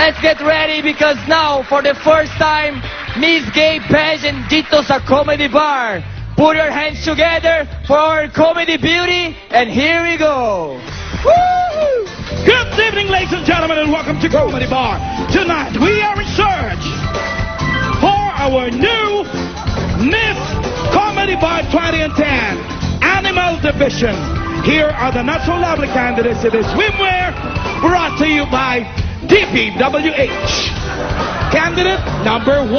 let's get ready because now, for the first time, Miss Gay pageant dito sa Comedy Bar. Put your hands together for our comedy beauty, and here we go. Woo! Good evening, ladies and gentlemen, and welcome to Comedy Bar. Tonight, we are in search for our new Miss Comedy Bar 2010 Animal Division. Here are the not-so-lovely candidates in this swimwear, brought to you by DPWH. Candidate number 1.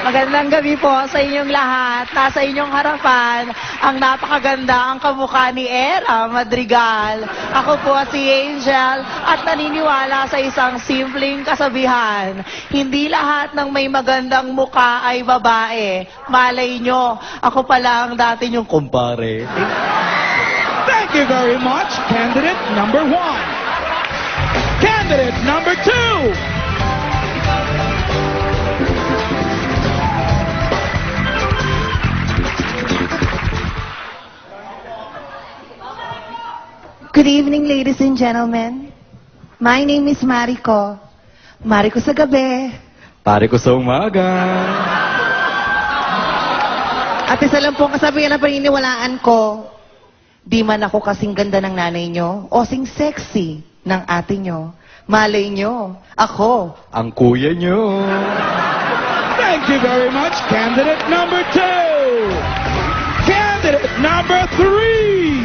Magandang gabi po sa inyong lahat. Nasa inyong harapan, ang napakaganda ang kamukha ni Era Madrigal. Ako po si Angel at naniniwala sa isang simpleng kasabihan. Hindi lahat ng may magandang mukha ay babae. Malay nyo, ako pala ang dati nyong kumpare. Thank you very much, candidate number 1. Candidate number 2. Good evening, ladies and gentlemen. My name is Mariko. Mariko sa gabi. Pare ko sa umaga. At isa lang po ang kasabihan na paniniwalaan ko. Di man ako kasing ganda ng nanay nyo o sing sexy ng ate nyo. Malay nyo, ako. Ang kuya nyo. Thank you very much, candidate number 2. Candidate number 3.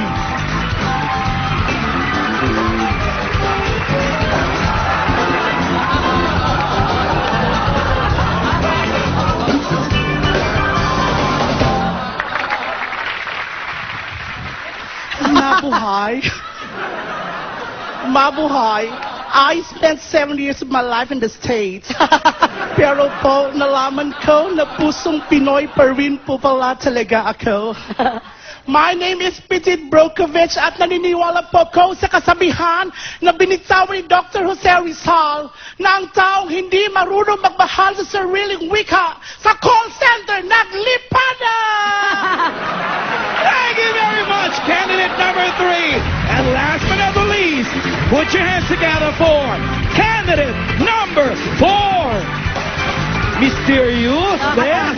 Mabuhay. Mabuhay. I spent 7 years of my life in the States. Pero po, nalaman ko na pusong Pinoy pa rin po pala talaga ako. My name is Petit Brokovich at naniniwala po ko sa kasabihan na binitaw ni Dr. Jose Rizal na ang taong hindi marunong magmahal sa sariling wika sa call center naglipada! Thank you very much, candidate number 3. And last but not the least, put your hands together for candidate number 4. Mysterious. There.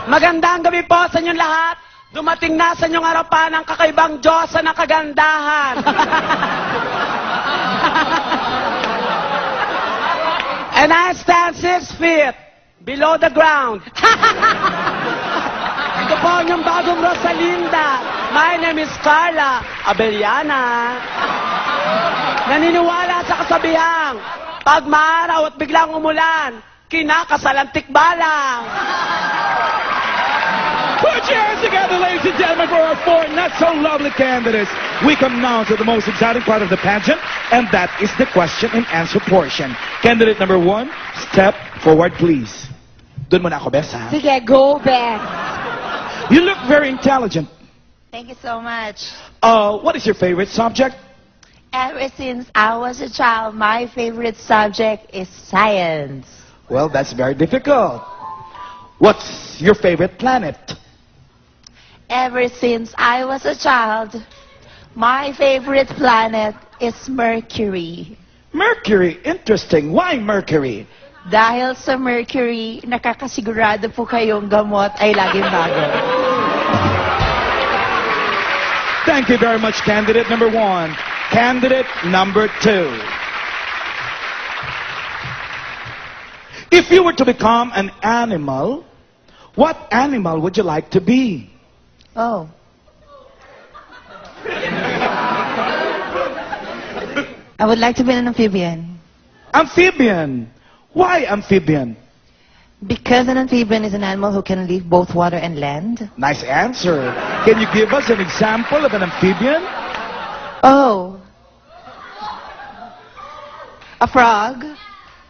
Magandang gabi po sa inyong lahat. Dumating na sa inyong harapan ang kakaibang Diyosa ng kagandahan. And I stand 6 feet below the ground. Ito po ang inyong bagong Rosalinda. My name is Carla Abellana. Naniniwala sa kasabihang, pag maaraw at biglang umulan, kinakasalantik balang. Put your hands together, ladies and gentlemen, for our 4 not-so-lovely candidates. We come now to the most exciting part of the pageant, and that is the question and answer portion. Candidate number 1, step forward, please. Doon muna ako, Bes, ha? Sige, go back. You look very intelligent. Thank you so much. What is your favorite subject? Ever since I was a child, my favorite subject is science. Well, that's very difficult. What's your favorite planet? Ever since I was a child, my favorite planet is Mercury. Mercury. Interesting. Why Mercury? Dahil sa Mercury, nakakasigurado po kayong gamot ay laging bago. Thank you very much, candidate number 1. Candidate number 2. If you were to become an animal, what animal would you like to be? Oh. I would like to be an amphibian. Amphibian. Why amphibian? Because an amphibian is an animal who can live both water and land. Nice answer. Can you give us an example of an amphibian? Oh. A frog.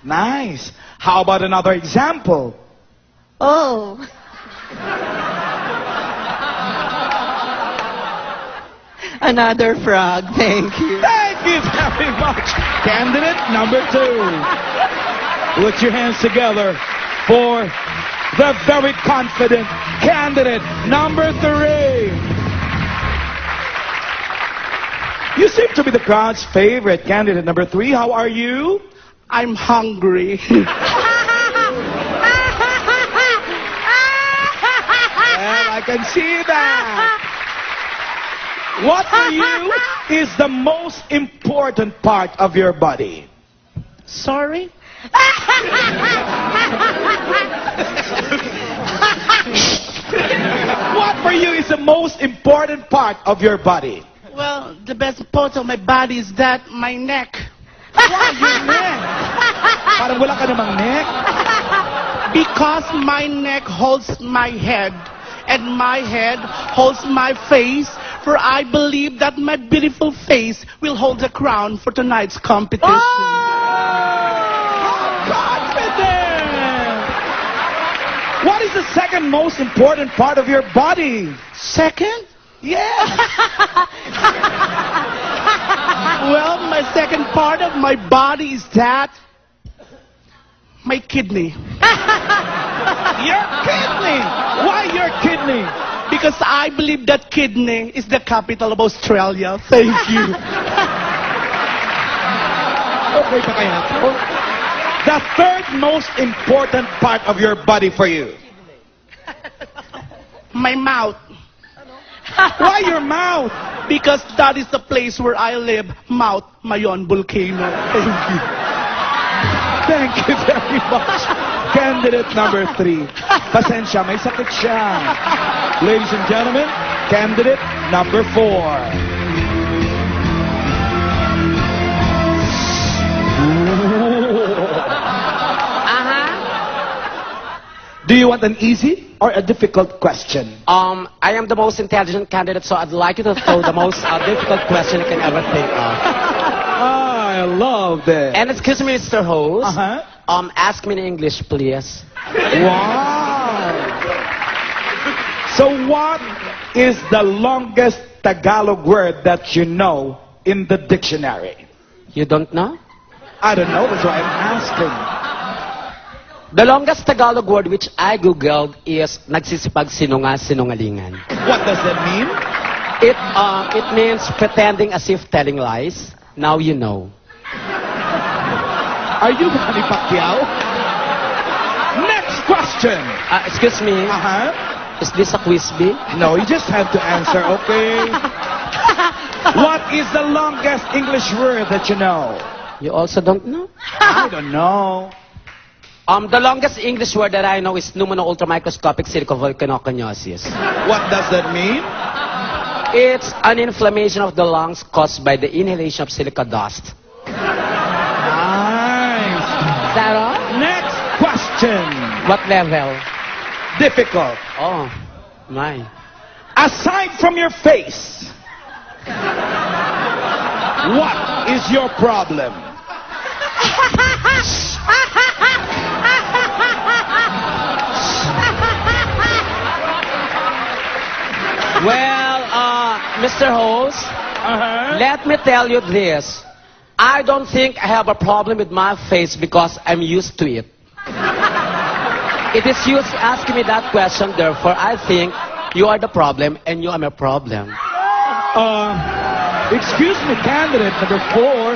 Nice. How about another example? Oh. Another frog. Thank you. Thank you very much. Candidate number 2. Put your hands together for the very confident candidate number 3. You seem to be the crowd's favorite candidate number 3. How are you? I'm hungry. Well, I can see that. What for you is the most important part of your body? Sorry? What for you is the most important part of your body? Well, the best part of my body is that my neck. Why your neck? Parang wala ka namang neck. Because my neck holds my head, and my head holds my face, for I believe that my beautiful face will hold the crown for tonight's competition. Confident! What is the second most important part of your body? Second? Yes. Well, my second part of my body is that my kidney. Your kidney. Why your kidney? Because I believe that kidney is the capital of Australia. Thank you. Okay pa kaya? The third most important part of your body for you? My mouth. Why your mouth? Because that is the place where I live, Mount Mayon Volcano. Thank you. Thank you very much. Candidate number 3. Pasensya, may sakit siya. Ladies and gentlemen, candidate number 4. Do you want an easy or a difficult question? I am the most intelligent candidate, so I'd like you to throw the most difficult question you can ever think of. I love this. And excuse me, Mr. Host. Uh-huh. Ask me in English, please. Wow. So what is the longest Tagalog word that you know in the dictionary? You don't know? I don't know, that's why I'm asking. The longest Tagalog word which I googled is nagsisipagsinungalingan. What does that mean? It means pretending as if telling lies. Now you know. Are you Manny Pacquiao? Next question. Excuse me. Uh-huh. Is this a quiz bee? No, you just have to answer, okay? What is the longest English word that you know? You also don't know? I don't know. The longest English word that I know is pneumono-ultramicroscopic silicovolcanoconiosis. What does that mean? It's an inflammation of the lungs caused by the inhalation of silica dust. Nice. Is that all? Next question. What level? Difficult. Oh, my. Aside from your face, what is your problem? Well, Mr. Host, let me tell you this. I don't think I have a problem with my face because I'm used to it. It is you asking me that question, therefore I think you are the problem and you are my problem. Excuse me, candidate number 4.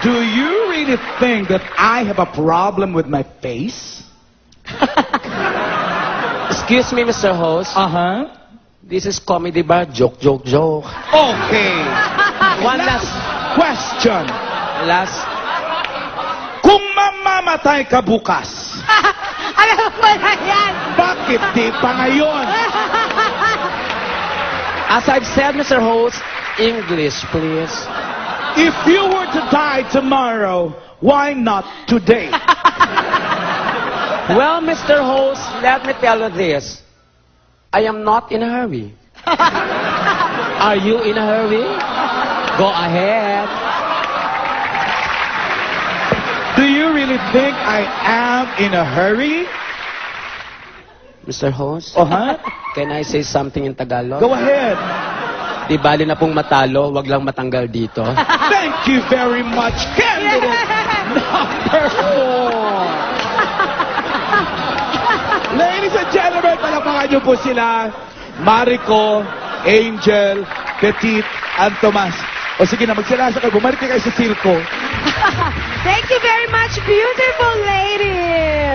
Do you really think that I have a problem with my face? Excuse me, Mr. Host. This is comedy bar. Joke, joke, joke. Okay. One last question. Kung mamamatay ka bukas, Alam mo na yan! bakit di pa ngayon? As I've said, Mr. Host, English, please. If you were to die tomorrow, why not today? Well, Mr. Host, let me tell you this. I am not in a hurry. Are you in a hurry? Go ahead. Do you really think I am in a hurry? Mr. Host, Uh-huh. can I say something in Tagalog? Go ahead. Di bali na pong matalo, wag lang matanggal dito. Thank you very much, candidate number 4. Ladies and gentlemen, palapakan niyo po sila. Marico, Angel, Petit, and Tomas. O sige na, magsilasa kayo. Bumalik kayo sa circo. Thank you very much, beautiful ladies.